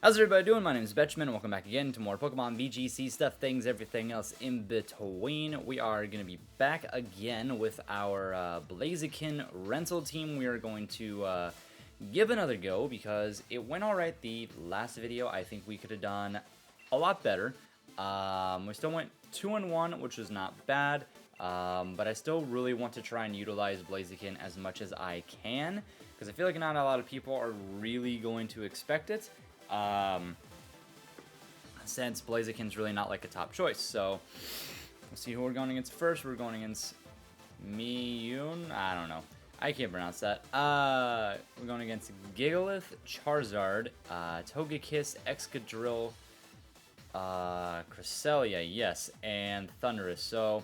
How's everybody doing? My name is Betchman, and welcome back again to more Pokemon VGC stuff, things, everything else in between. We are going to be back again with our Blaziken rental team. We are going to give another go because it went alright the last video. I think we could have done a lot better. We still went 2-1, which was not bad, but I still really want to try and utilize Blaziken as much as I can because I feel like not a lot of people are really going to expect it. Since Blaziken's really not like a top choice. So we'll see who we're going against first. We're going against Miyun. I don't know. I can't pronounce that. We're going against Gigalith, Charizard, Togekiss, Excadrill, Cresselia, yes, and Thundurus. So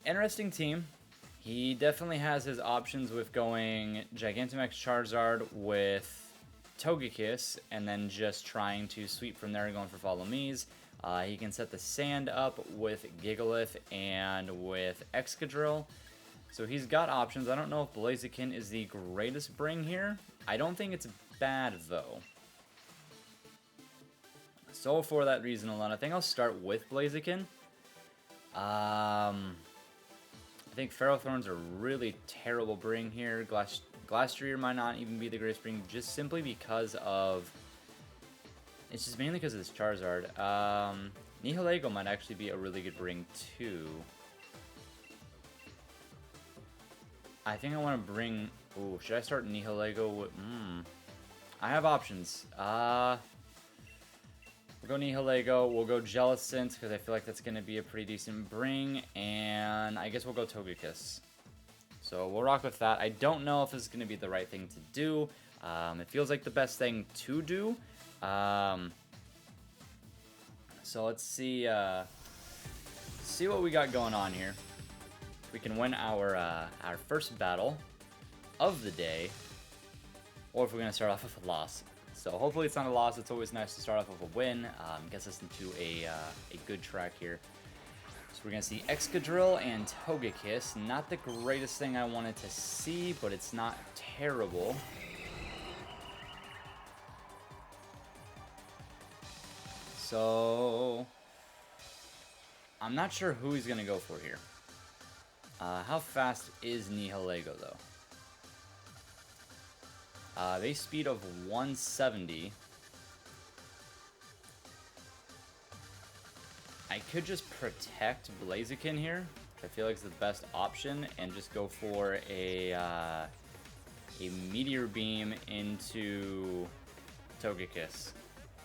interesting team. He definitely has his options with going Gigantamax Charizard with Togekiss, and then just trying to sweep from there, going for Follow Me's. He can set the Sand up with Gigalith and with Excadrill. So he's got options. I don't know if Blaziken is the greatest bring here. I don't think it's bad, though. So for that reason alone, I think I'll start with Blaziken. I think Ferrothorn's a really terrible bring here. Glastrier might not even be the greatest bring, just simply because of... It's just mainly because of this Charizard. Nihilego might actually be a really good bring, too. I think I want to bring... Ooh, should I start Nihilego with... I have options. We'll go Nihilego, we'll go Jellicent, because I feel like that's going to be a pretty decent bring, and I guess we'll go Togekiss. So we'll rock with that. I don't know if this is going to be the right thing to do. It feels like the best thing to do. So let's see what we got going on here. We can win our first battle of the day, or if we're going to start off with a loss. So hopefully it's not a loss. It's always nice to start off with a win. Gets us into a good track here. So we're going to see Excadrill and Togekiss. Not the greatest thing I wanted to see, but it's not terrible. So I'm not sure who he's going to go for here. How fast is Nihilego, though? Base speed of 170. I could just protect Blaziken here. I feel like it's the best option, and just go for a Meteor Beam into Togekiss.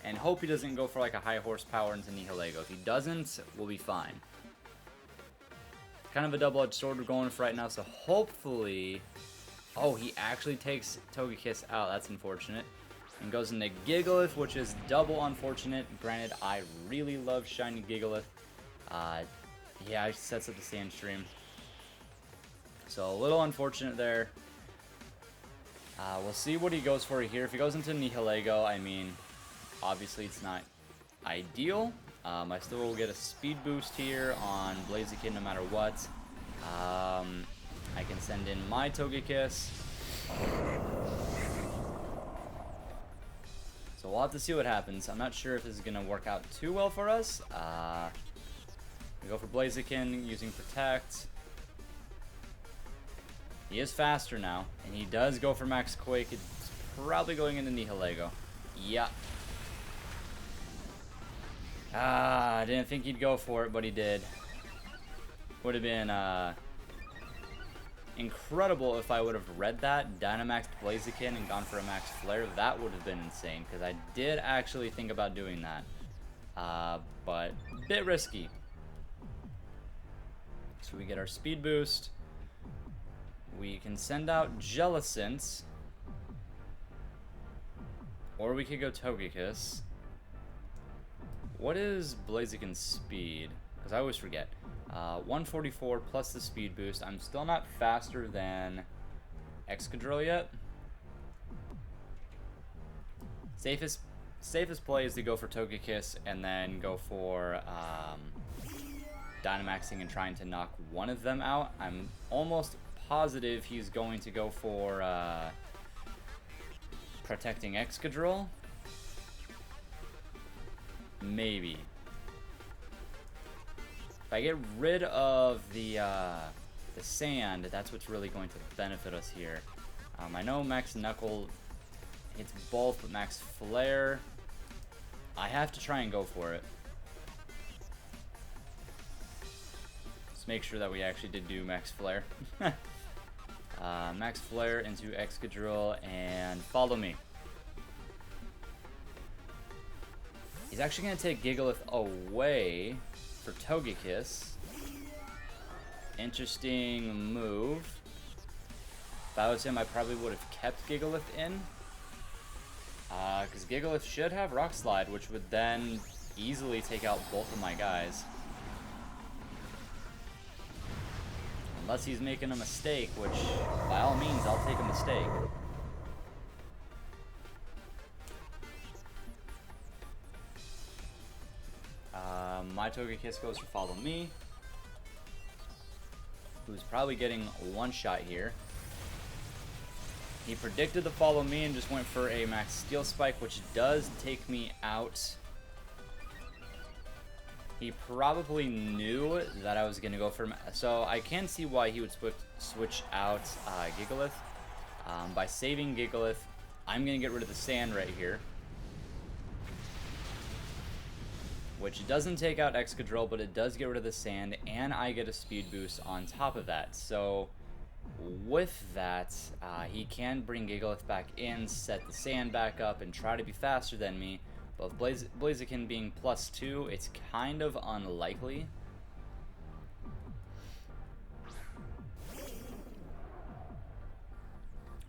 And hope he doesn't go for like a high horsepower into Nihilego. If he doesn't, we'll be fine. Kind of a double-edged sword we're going for right now, so hopefully... Oh, he actually takes Togekiss out. That's unfortunate. And goes into Gigalith, which is double unfortunate. Granted, I really love shiny Gigalith. Yeah, it sets up the Sandstream. So a little unfortunate there. We'll see what he goes for here. If he goes into Nihilego, I mean, obviously it's not ideal. I still will get a speed boost here on Blaziken no matter what. I can send in my Togekiss. So we'll have to see what happens. I'm not sure if this is going to work out too well for us. We go for Blaziken using Protect. He is faster now, and he does go for Max Quake. It's probably going into Nihilego. Yeah. I didn't think he'd go for it, but he did. Would have been incredible if I would have read that, Dynamaxed Blaziken, and gone for a Max Flare. That would have been insane, because I did actually think about doing that. But a bit risky. So we get our speed boost. We can send out Jellicent. Or we could go Togekiss. What is Blaziken's speed? Because I always forget. 144 plus the speed boost. I'm still not faster than Excadrill yet. Safest play is to go for Togekiss and then go for Dynamaxing and trying to knock one of them out. I'm almost positive he's going to go for protecting Excadrill. Maybe. If I get rid of the sand, that's what's really going to benefit us here. I know Max Knuckle hits both, but Max Flare, I have to try and go for it. Let's make sure that we actually did do Max Flare. Max Flare into Excadrill and follow me. He's actually going to take Gigalith away for Togekiss. Interesting move. If I was him, I probably would have kept Gigalith in. Because Gigalith should have Rock Slide, which would then easily take out both of my guys. Unless he's making a mistake, which, by all means, I'll take a mistake. My Togekiss goes for Follow Me, who's probably getting one shot here. He predicted the Follow Me and just went for a Max Steel Spike, which does take me out. He probably knew that I was going to go for... So I can see why he would switch out Gigalith. By saving Gigalith, I'm going to get rid of the sand right here. Which doesn't take out Excadrill, but it does get rid of the sand, and I get a speed boost on top of that. So with that, he can bring Gigalith back in, set the sand back up, and try to be faster than me. But with Blaziken being +2, it's kind of unlikely.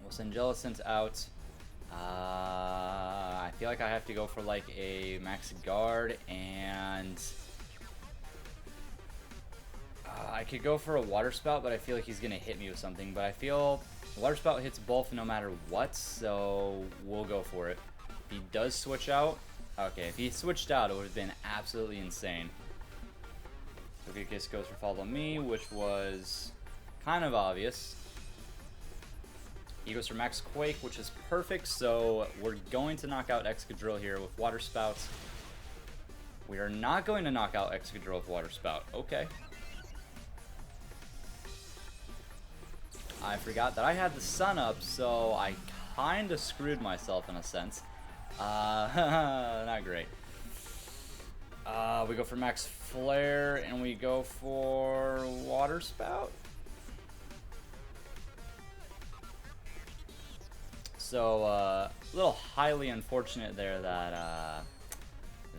We'll send Jellicent out. I feel like I have to go for like a Max Guard, and I could go for a Water Spout, but I feel like he's going to hit me with something. But I feel Water Spout hits both no matter what, so we'll go for it. If he does switch out, okay, if he switched out, it would have been absolutely insane. Togekiss goes for Follow Me, which was kind of obvious. He goes for Max Quake, which is perfect, so we're going to knock out Excadrill here with Water Spout. We are not going to knock out Excadrill with Water Spout. Okay. I forgot that I had the sun up, so I kind of screwed myself in a sense. Not great. We go for Max Flare, and we go for Water Spout. So, a little highly unfortunate there that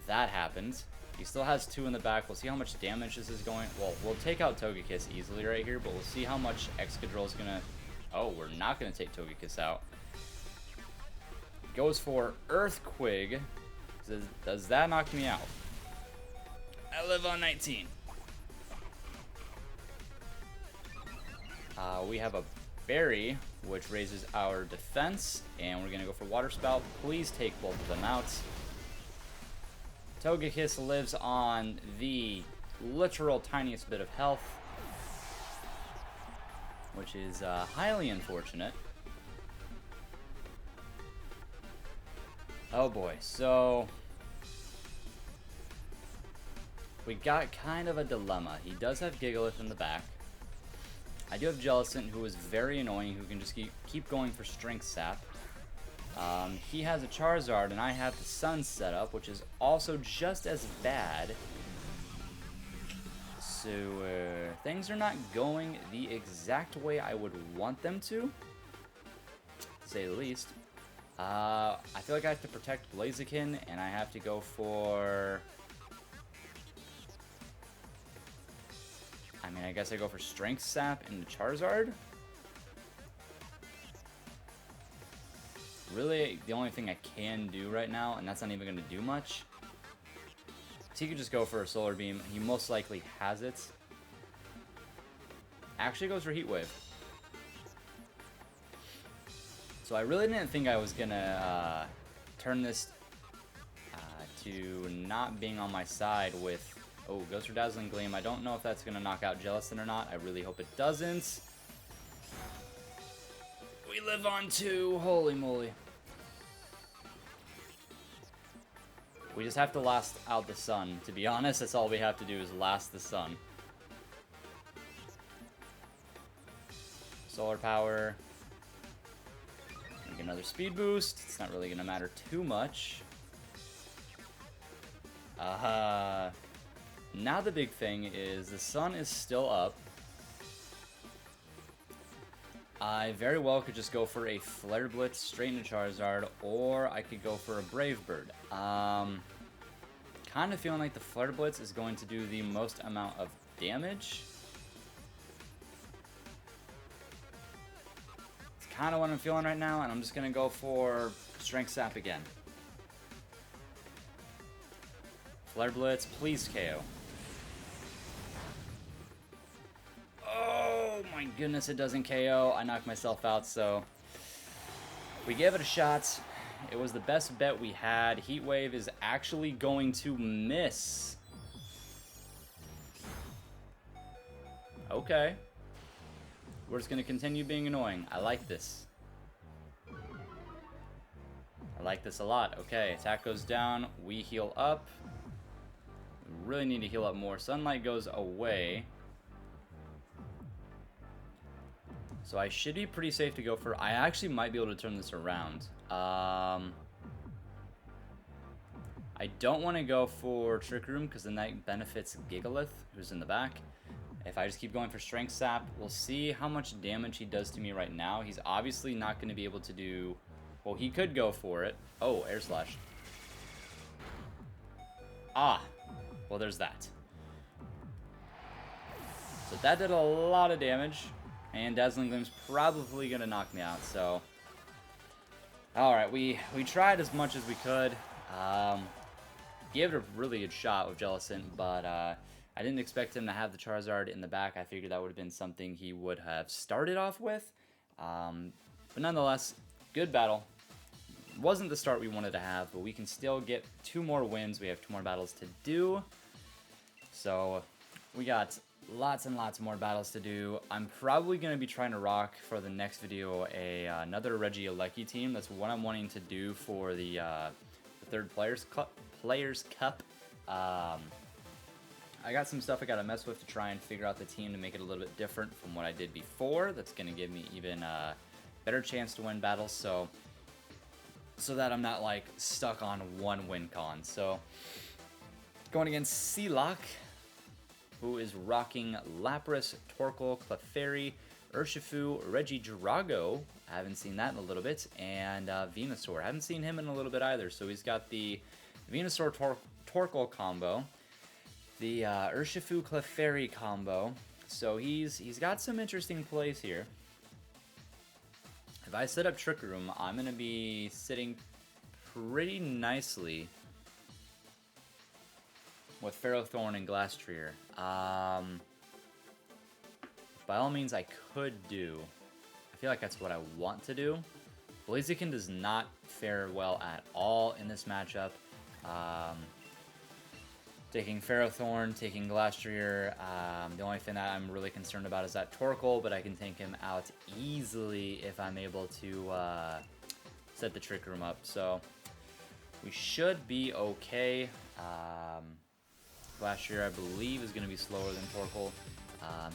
that happened. He still has 2 in the back. We'll see how much damage this is going. Well, we'll take out Togekiss easily right here, but we'll see how much Excadrill is gonna... Oh, we're not gonna take Togekiss out. Goes for Earthquake. Does that knock me out? I live on 19. We have a Berry, which raises our defense, and we're gonna go for Water Spout. Please take both of them out. Togekiss lives on the literal tiniest bit of health, which is highly unfortunate. Oh boy, so we got kind of a dilemma. He does have Gigalith in the back. I do have Jellicent, who is very annoying, who can just keep going for Strength Sap. He has a Charizard, and I have the Sun set up, which is also just as bad. So, things are not going the exact way I would want them to say the least. I feel like I have to protect Blaziken, and I have to go for... I mean, I guess I go for Strength Sap into Charizard. Really, the only thing I can do right now, and that's not even going to do much. So he could just go for a Solar Beam. He most likely has it. Actually goes for Heat Wave. So I really didn't think I was going to turn this to not being on my side with... Oh, goes for Dazzling Gleam. I don't know if that's going to knock out Jellicent or not. I really hope it doesn't. We live on 2. Holy moly. We just have to last out the sun. To be honest, that's all we have to do is last the sun. Solar power. Get another speed boost. It's not really going to matter too much. Now the big thing is the sun is still up. I very well could just go for a Flare Blitz straight into Charizard, or I could go for a Brave Bird. Kind of feeling like the Flare Blitz is going to do the most amount of damage. It's kind of what I'm feeling right now, and I'm just going to go for Strength Sap again. Flare Blitz, please KO. Oh my goodness, it doesn't KO. I knocked myself out, so we gave it a shot. It was the best bet we had. Heat Wave is actually going to miss. Okay. We're just going to continue being annoying. I like this. I like this a lot. Okay, attack goes down. We heal up. We really need to heal up more. Sunlight goes away. So I should be pretty safe to go for... I actually might be able to turn this around. I don't want to go for Trick Room because then that benefits Gigalith, who's in the back. If I just keep going for Strength Sap, we'll see how much damage he does to me right now. He's obviously not going to be able to do... Well, he could go for it. Oh, Air Slash. Ah. Well, there's that. So that did a lot of damage. And Dazzling Gleam's probably going to knock me out, so... Alright, we tried as much as we could. Gave it a really good shot with Jellicent, but I didn't expect him to have the Charizard in the back. I figured that would have been something he would have started off with. But nonetheless, good battle. Wasn't the start we wanted to have, but we can still get 2 more wins. We have 2 more battles to do. So, we got... lots and lots more battles to do. I'm probably going to be trying to rock for the next video another Registeel team. That's what I'm wanting to do for the third Players Cup. I got some stuff I got to mess with to try and figure out the team to make it a little bit different from what I did before. That's going to give me even a better chance to win battles, so that I'm not like stuck on one win con. So going against Sealock, who is rocking Lapras, Torkoal, Clefairy, Urshifu, Regidrago, I haven't seen that in a little bit, and Venusaur. I haven't seen him in a little bit either, so he's got the Venusaur Torkoal combo, the Urshifu Clefairy combo, so he's got some interesting plays here. If I set up Trick Room, I'm going to be sitting pretty nicely with Ferrothorn and Glasstrier. By all means, I could do. I feel like that's what I want to do. Blaziken does not fare well at all in this matchup. Taking Ferrothorn, taking Glasstrier. The only thing that I'm really concerned about is that Torkoal, but I can take him out easily if I'm able to set the Trick Room up. So we should be okay. Glasstrier, I believe, is going to be slower than Torkoal.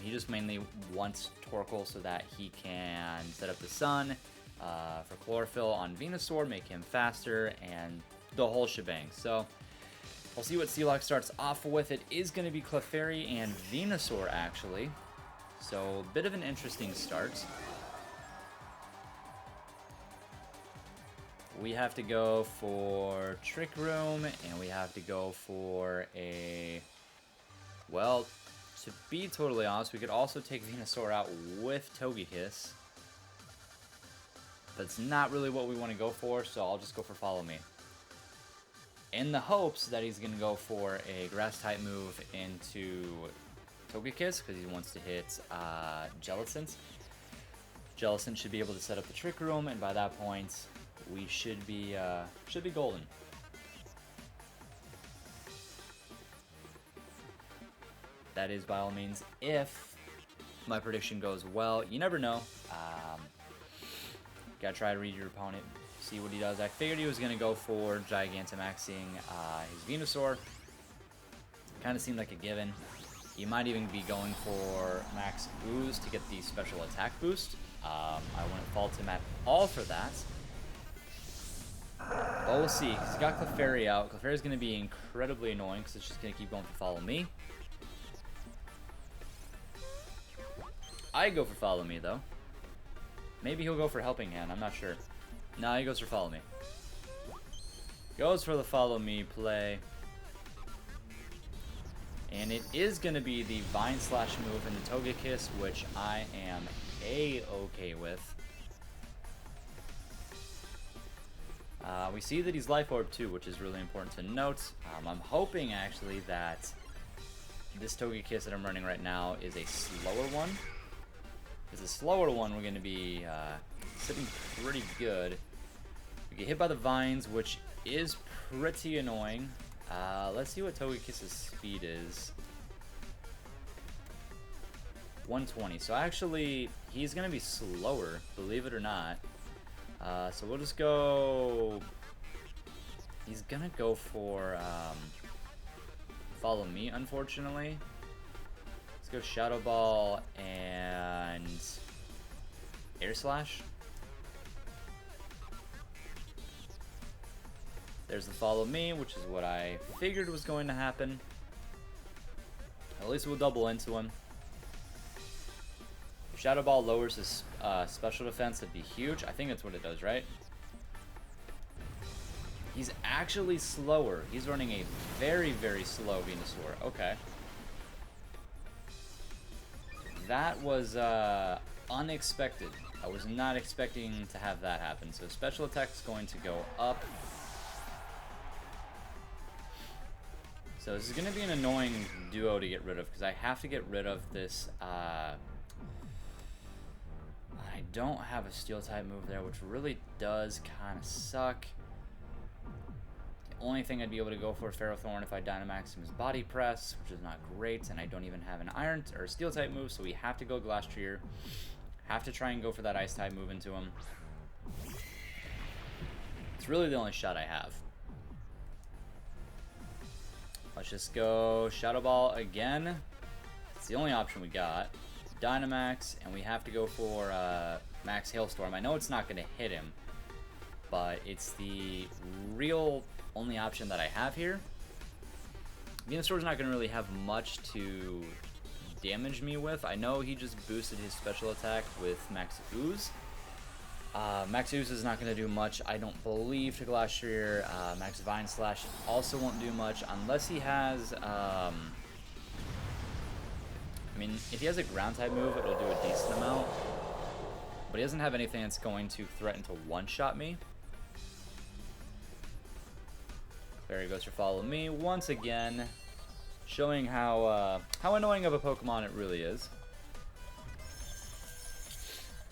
He just mainly wants Torkoal so that he can set up the sun for Chlorophyll on Venusaur, make him faster, and the whole shebang. So we'll see what Sealock starts off with. It is going to be Clefairy and Venusaur, actually. So a bit of an interesting start. We have to go for Trick Room, and we have to go for a... Well, to be totally honest, we could also take Venusaur out with Togekiss. That's not really what we want to go for, so I'll just go for Follow Me. In the hopes that he's going to go for a Grass-type move into Togekiss, because he wants to hit Jellicent. Jellicent should be able to set up the Trick Room, and by that point, we should be golden. That is, by all means, if my prediction goes well. You never know. Gotta try to read your opponent. See what he does. I figured he was going to go for Gigantamaxing his Venusaur. Kind of seemed like a given. He might even be going for Max Ooze to get the special attack boost. I wouldn't fault him at all for that. But we'll see. He's got Clefairy out. Clefairy's going to be incredibly annoying because it's just going to keep going for Follow Me. I go for Follow Me, though. Maybe he'll go for Helping Hand. I'm not sure. No, he goes for Follow Me. Goes for the Follow Me play. And it is going to be the Vine Slash move in the Togekiss, which I am A-okay with. We see that he's Life Orb too, which is really important to note. I'm hoping actually that this Togekiss that I'm running right now is a slower one. If it's a slower one, we're going to be sitting pretty good. We get hit by the vines, which is pretty annoying. Let's see what Togekiss's speed is. 120. So actually, he's going to be slower, believe it or not. So we'll just go... He's going to go for Follow Me, unfortunately. Let's go Shadow Ball and Air Slash. There's the Follow Me, which is what I figured was going to happen. At least we'll double into him. If Shadow Ball lowers his special defense, that'd be huge. I think that's what it does, right? He's actually slower. He's running a very, very slow Venusaur. Okay. That was unexpected. I was not expecting to have that happen. So special attack is going to go up. So this is going to be an annoying duo to get rid of because I have to get rid of this. I don't have a Steel type move there, which really does kind of suck. The only thing I'd be able to go for is Ferrothorn if I Dynamax him is Body Press, which is not great, and I don't even have an Iron or Steel type move, so we have to go Glastrier. Have to try and go for that Ice type move into him. It's really the only shot I have. Let's just go Shadow Ball again. It's the only option we got. Dynamax, and we have to go for Max Hailstorm. I know it's not going to hit him, but it's the real only option that I have here. Venusaur's not going to really have much to damage me with. I know he just boosted his special attack with Max Ooze. Max Ooze is not going to do much, I don't believe, to Glastrier. Max Vine Slash also won't do much unless he has... I mean, if he has a ground type move, it'll do a decent amount. But he doesn't have anything that's going to threaten to one-shot me. There he goes for Follow Me once again, showing how annoying of a Pokemon it really is.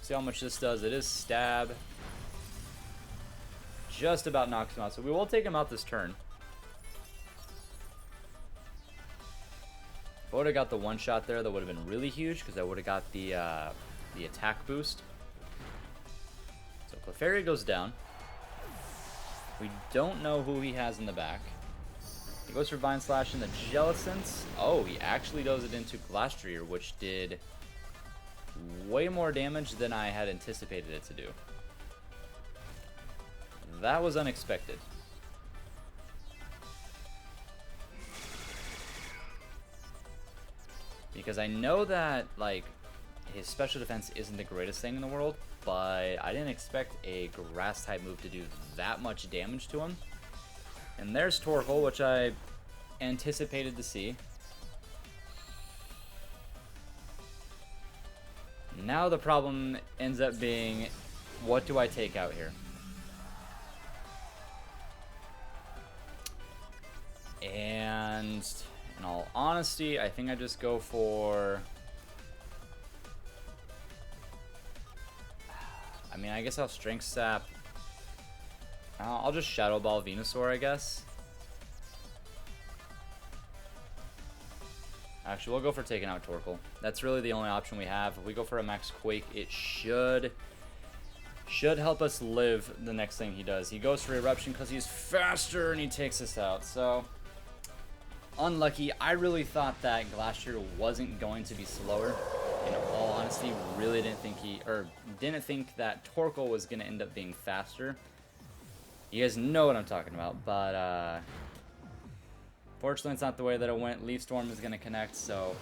See how much this does. It is Stab. Just about knocks him out. So we will take him out this turn. If I would have got the one shot there, that would have been really huge because I would have got the attack boost. So Clefairy goes down. We don't know who he has in the back. He goes for Vine Slash and the Jellicent. Oh, he actually does it into Glastrier, which did way more damage than I had anticipated it to do. That was unexpected. Because I know that, like, his special defense isn't the greatest thing in the world, but I didn't expect a grass type move to do that much damage to him. And there's Torkoal, which I anticipated to see. Now the problem ends up being, what do I take out here? And in all honesty, I think I just go for... I mean, I guess I'll Strength Sap. I'll just Shadow Ball Venusaur, I guess. Actually, we'll go for taking out Torkoal. That's really the only option we have. If we go for a Max Quake, it should should help us live the next thing he does. He goes for Eruption because he's faster and he takes us out. So, unlucky. I really thought that Glacier wasn't going to be slower. In all honesty, really didn't think that Torkoal was going to end up being faster. You guys know what I'm talking about, but fortunately it's not the way that it went. Leaf Storm is going to connect, so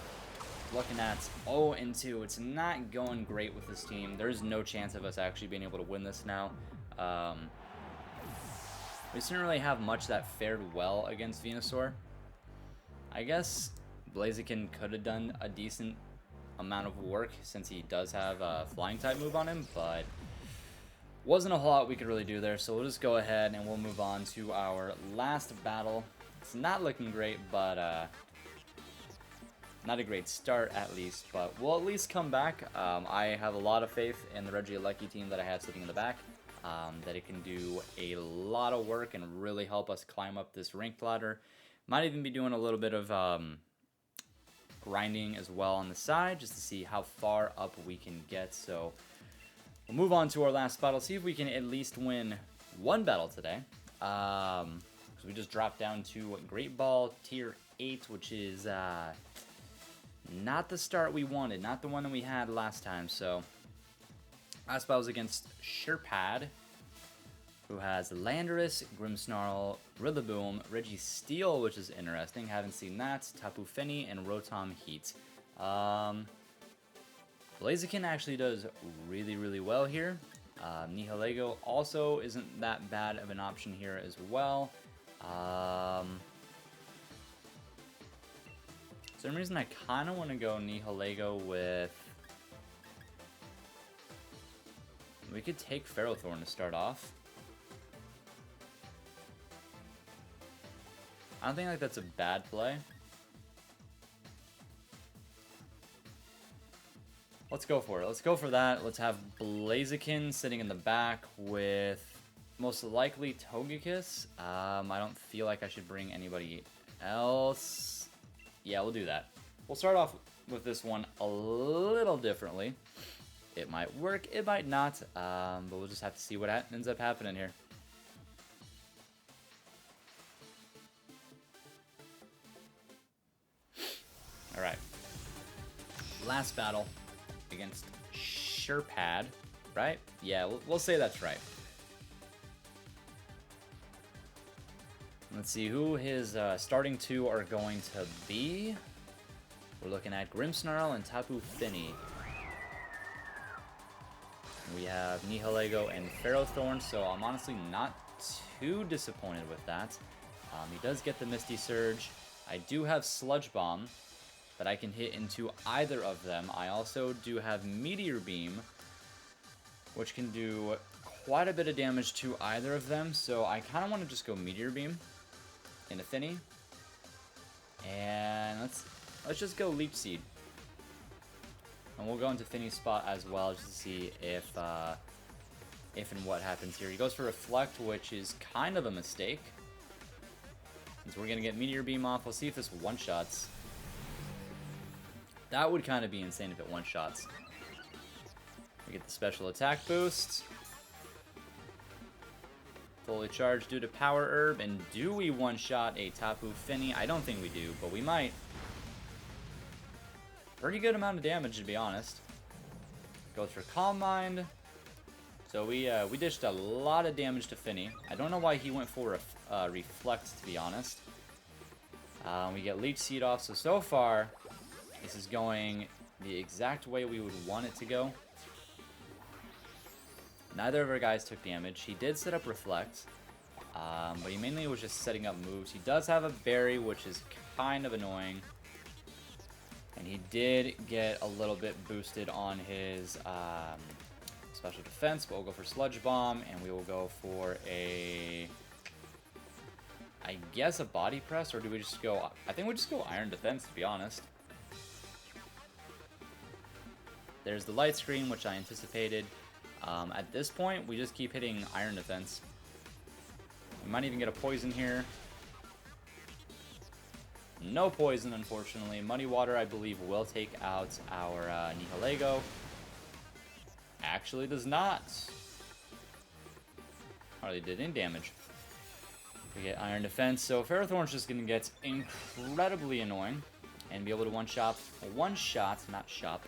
looking at 0-2, it's not going great with this team. There's no chance of us actually being able to win this now. We didn't really have much that fared well against Venusaur. I guess Blaziken could have done a decent amount of work since he does have a flying type move on him, but wasn't a whole lot we could really do there. So we'll just go ahead and we'll move on to our last battle. It's not looking great, but not a great start at least, but we'll at least come back. I have a lot of faith in the Reggie team that I have sitting in the back, that it can do a lot of work and really help us climb up this ranked ladder. Might even be doing a little bit of grinding as well on the side just to see how far up we can get. So we'll move on to our last battle, see if we can at least win one battle today. So we just dropped down to Great Ball Tier 8, which is not the start we wanted, not the one that we had last time. So last battle was against Sherpad, who has Landorus, Grimmsnarl, Rillaboom, Registeel, which is interesting. Haven't seen that. Tapu Fini, and Rotom Heat. Blaziken actually does really, really well here. Nihilego also isn't that bad of an option here as well. For some reason, I kind of want to go Nihilego with... We could take Ferrothorn to start off. I don't think like that's a bad play. Let's go for it. Let's go for that. Let's have Blaziken sitting in the back with most likely Togekiss. I don't feel like I should bring anybody else. Yeah, we'll do that. We'll start off with this one a little differently. It might work, it might not, but we'll just have to see what ends up happening here. Alright. Last battle against Sherpad, right? Yeah, we'll say that's right. Let's see who his starting two are going to be. We're looking at Grimmsnarl and Tapu Fini. We have Nihilego and Ferrothorn, so I'm honestly not too disappointed with that. He does get the Misty Surge. I do have Sludge Bomb that I can hit into either of them. I also do have Meteor Beam, which can do quite a bit of damage to either of them, so I kind of want to just go Meteor Beam into Fini. And let's just go Leech Seed. And we'll go into Fini's spot as well just to see if and what happens here. He goes for Reflect, which is kind of a mistake. So we're going to get Meteor Beam off. We'll see if this one-shots. That would kind of be insane if it one-shots. We get the special attack boost. Fully charged due to Power Herb. And do we one-shot a Tapu Fini? I don't think we do, but we might. Pretty good amount of damage, to be honest. Goes for Calm Mind. So we dished a lot of damage to Fini. I don't know why he went for Reflect, to be honest. We get Leech Seed off. So far, this is going the exact way we would want it to go. Neither of our guys took damage. He did set up Reflect, but he mainly was just setting up moves. He does have a Berry, which is kind of annoying. And he did get a little bit boosted on his special defense, but we'll go for Sludge Bomb, and we will go for a... I guess a Body Press, or do we just go... I think we just go Iron Defense, to be honest. There's the Light Screen, which I anticipated. At this point, we just keep hitting Iron Defense. We might even get a Poison here. No Poison, unfortunately. Muddy Water, I believe, will take out our Nihilego. Actually does not. hardly did any damage. We get Iron Defense, so Ferrothorn's just going to get incredibly annoying and be able to one-shot, not shop,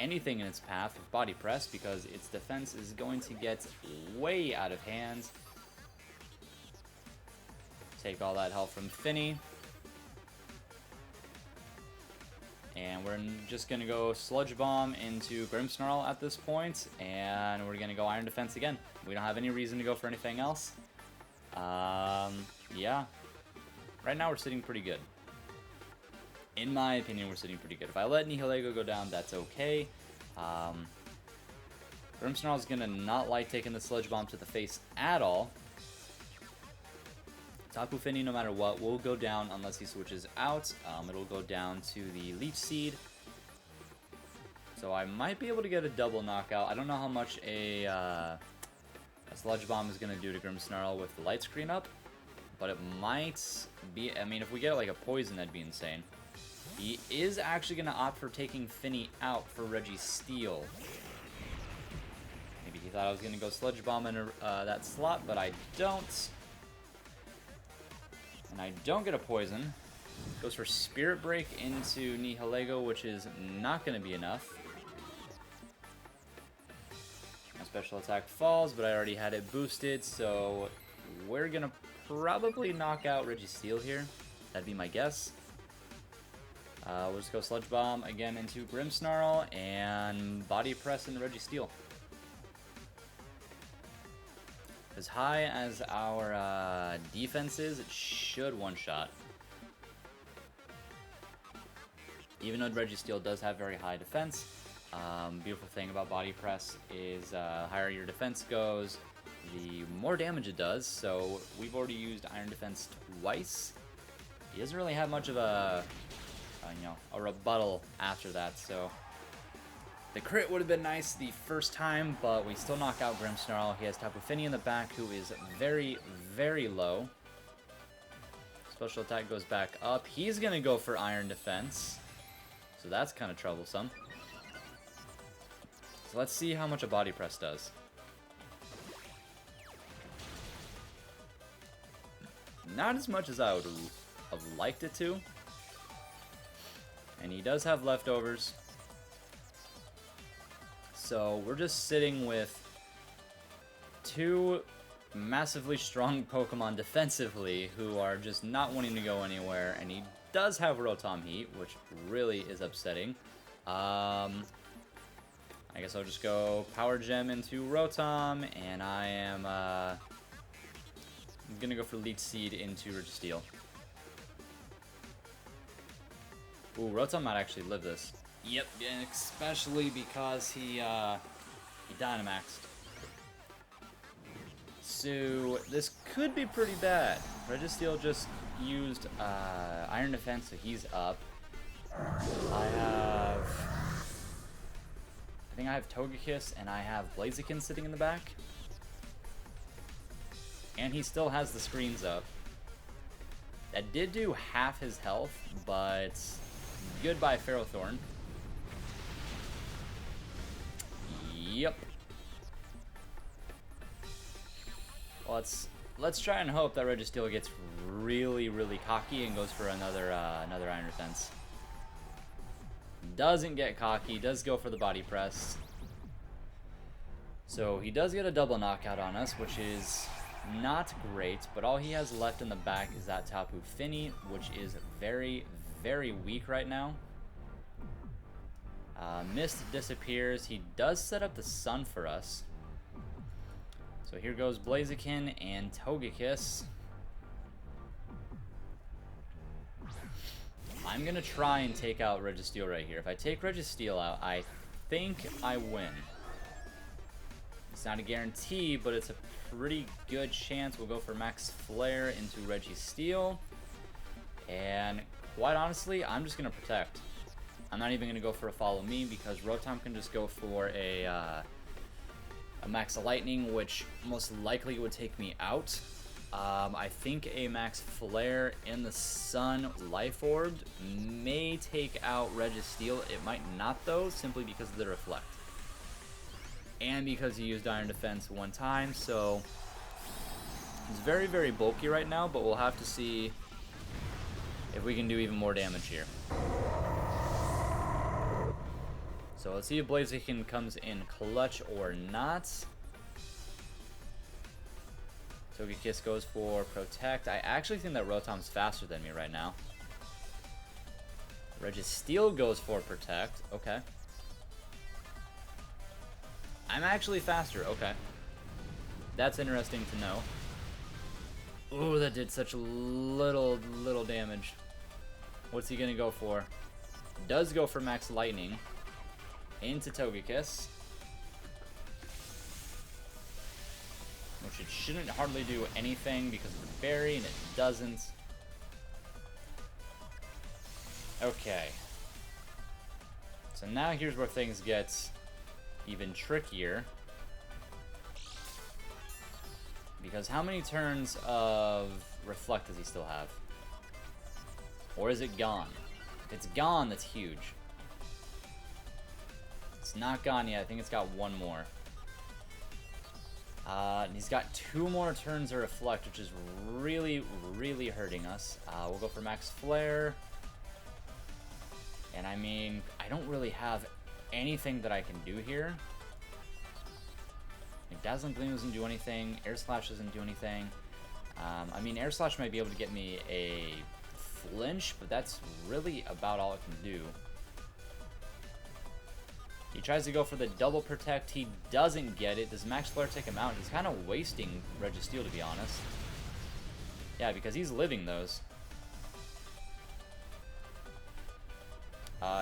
anything in its path with Body Press, because its defense is going to get way out of hand. Take all that health from Finny. And we're just going to go Sludge Bomb into Grimmsnarl at this point, and we're going to go Iron Defense again. We don't have any reason to go for anything else. Yeah. Right now we're sitting pretty good. In my opinion, we're sitting pretty good. If I let Nihilego go down, that's okay. Grimmsnarl's going to not like taking the Sludge Bomb to the face at all. Tapu Fini, no matter what, will go down unless he switches out. It'll go down to the Leech Seed. So I might be able to get a double knockout. I don't know how much a Sludge Bomb is going to do to Grimmsnarl with the light screen up. But it might be... I mean, if we get like a poison, that'd be insane. He is actually going to opt for taking Finny out for Registeel. Maybe he thought I was going to go Sludge Bomb in that slot, but I don't. And I don't get a poison. Goes for Spirit Break into Nihilego, which is not going to be enough. My special attack falls, but I already had it boosted, so we're going to probably knock out Registeel here. That'd be my guess. We'll just go Sludge Bomb again into Grimmsnarl and Body Press into Registeel. As high as our defense is, it should one-shot. Even though Registeel does have very high defense, beautiful thing about Body Press is higher your defense goes, the more damage it does. So we've already used Iron Defense twice. He doesn't really have much of a rebuttal after that. So the crit would have been nice the first time, but we still knock out Grimmsnarl. He has Tapu Fini in the back, who is very, very low. Special attack goes back up. He's going to go for Iron Defense. So that's kind of troublesome. So let's see how much a Body Press does. Not as much as I would have liked it to. And he does have leftovers. So we're just sitting with two massively strong Pokemon defensively who are just not wanting to go anywhere. And he does have Rotom Heat, which really is upsetting. I guess I'll just go Power Gem into Rotom, and I am gonna go for Leech Seed into Registeel. Ooh, Rotom might actually live this. Yep, especially because he Dynamaxed. So this could be pretty bad. Registeel just used Iron Defense, so he's up. I think I have Togekiss and I have Blaziken sitting in the back. And he still has the screens up. That did do half his health, but goodbye Ferrothorn. Yep. Well, let's try and hope that Registeel gets really, really cocky and goes for another Iron Defense. Doesn't get cocky, does go for the Body Press. So he does get a double knockout on us, which is not great, but all he has left in the back is that Tapu Fini, which is very, very weak right now. Mist disappears. He does set up the Sun for us. So here goes Blaziken and Togekiss. I'm going to try and take out Registeel right here. If I take Registeel out, I think I win. It's not a guarantee, but it's a pretty good chance. We'll go for Max Flare into Registeel. And quite honestly, I'm just going to protect. I'm not even going to go for a Follow Me because Rotom can just go for a Max Lightning, which most likely would take me out. I think a Max Flare in the Sun Life Orb may take out Registeel. It might not though, simply because of the Reflect. And because he used Iron Defense one time, so He's very, very bulky right now, but we'll have to see if we can do even more damage here. So let's see if Blaziken comes in clutch or not. Togekiss goes for Protect. I actually think that Rotom's faster than me right now. Registeel goes for Protect. Okay. I'm actually faster. Okay. That's interesting to know. Ooh, that did such little damage. What's he gonna go for? Does go for Max Lightning into Togekiss. Which it shouldn't hardly do anything because of the berry, and it doesn't. Okay. So now here's where things get even trickier. Because how many turns of Reflect does he still have? Or is it gone? If it's gone, that's huge. It's not gone yet. I think it's got one more. He's got 2 more turns of Reflect, which is really, really hurting us. We'll go for Max Flare. And I mean, I don't really have anything that I can do here. Like, Dazzling Gleam doesn't do anything. Air Slash doesn't do anything. I mean, Air Slash might be able to get me a flinch, but that's really about all it can do. He tries to go for the double Protect. He doesn't get it. Does Max Flare take him out? He's kind of wasting Registeel, to be honest. Yeah, because he's living those.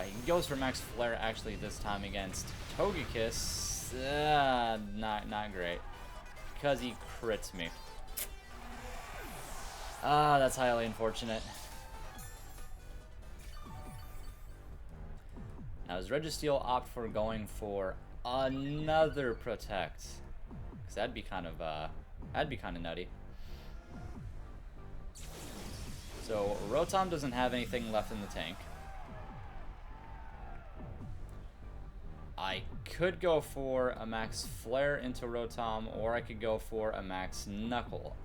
He goes for Max Flare actually this time against Togekiss. Not great. Because he crits me. That's highly unfortunate. Now, does Registeel opt for going for another Protect? Because that'd be kind of nutty. So Rotom doesn't have anything left in the tank. I could go for a Max Flare into Rotom, or I could go for a Max Knuckle.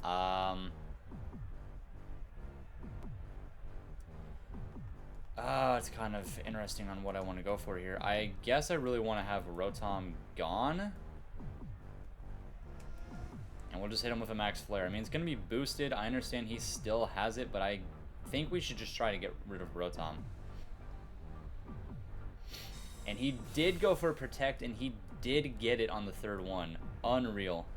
It's kind of interesting on what I want to go for here. I guess I really want to have Rotom gone. And we'll just hit him with a Max Flare. I mean, it's going to be boosted. I understand he still has it, but I think we should just try to get rid of Rotom. And he did go for Protect, and he did get it on the third one. Unreal.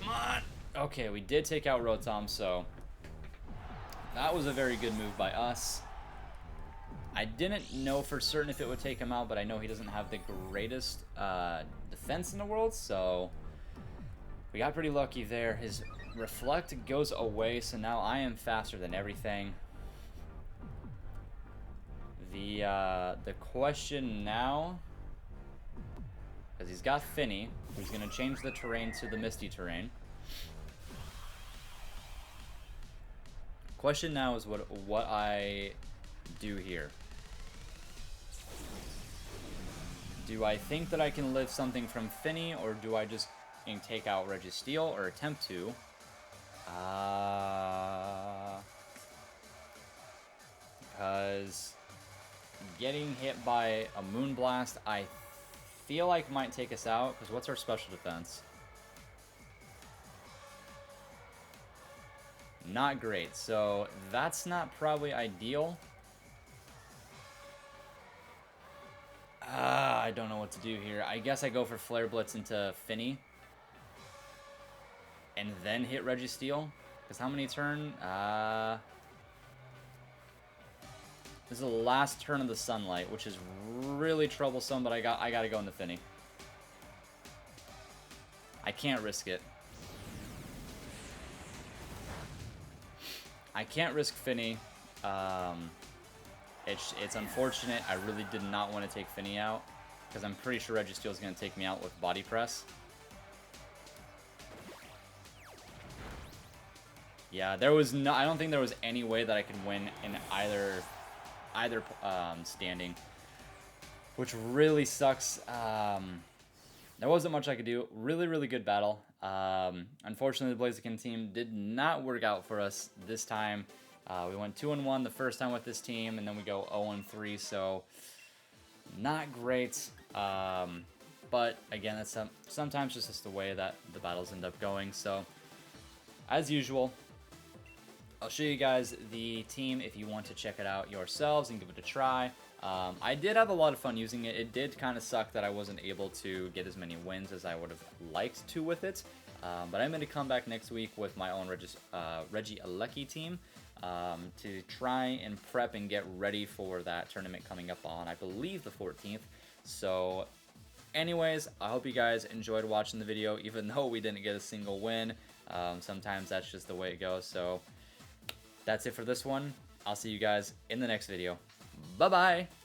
Come on! Okay, we did take out Rotom, so that was a very good move by us. I didn't know for certain if it would take him out, but I know he doesn't have the greatest defense in the world, so we got pretty lucky there. His Reflect goes away, so now I am faster than everything. The question now, because he's got Finny, he's going to change the terrain to the Misty terrain. Question now is what I do here. Do I think that I can live something from Finny, or do I just take out Registeel, or attempt to? Because getting hit by a Moonblast, I feel like might take us out, because what's our special defense? Not great, so that's not probably ideal. I don't know what to do here. I guess I go for Flare Blitz into Finny. And then hit Registeel. Because how many turn? This is the last turn of the Sunlight, which is really troublesome, but I gotta go into Finny. I can't risk it. I can't risk Finny. It's unfortunate. I really did not want to take Finny out, because I'm pretty sure Registeel is going to take me out with Body Press. Yeah, there was no. I don't think there was any way that I could win in either standing, which really sucks. there wasn't much I could do. Really, really good battle. Unfortunately, the Blaziken team did not work out for us this time. We went 2-1 the first time with this team, and then we go 0-3, so not great. But again, that's sometimes just the way that the battles end up going. So, as usual, I'll show you guys the team if you want to check it out yourselves and give it a try. I did have a lot of fun using it. It did kind of suck that I wasn't able to get as many wins as I would have liked to with it. But I'm going to come back next week with my own Registeel team to try and prep and get ready for that tournament coming up on, I believe, the 14th. So, anyways, I hope you guys enjoyed watching the video, even though we didn't get a single win. Sometimes that's just the way it goes. So, that's it for this one. I'll see you guys in the next video. Bye-bye!